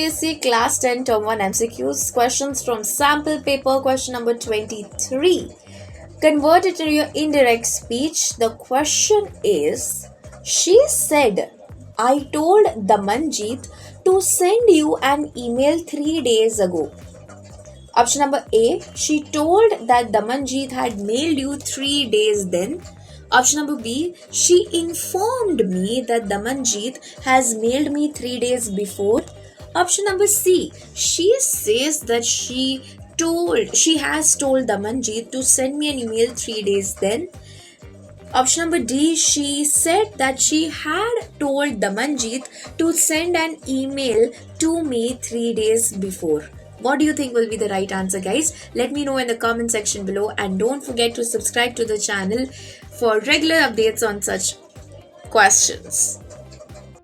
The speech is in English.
CBSE Class 10 Term 1 MCQs questions from sample paper question number 23. Convert it to your indirect speech. The question is, she said, I told Damanjeet to send you an email 3 days ago. Option number A, she told that Damanjeet had mailed you 3 days then. Option number B, she informed me that Damanjeet has mailed me 3 days before. Option number C, she says that she has told Damanjeet to send me an email 3 days then. Option number D, she said that she had told Damanjeet to send an email to me 3 days before. What do you think will be the right answer, guys? Let me know in the comment section below, and don't forget to subscribe to the channel for regular updates on such questions.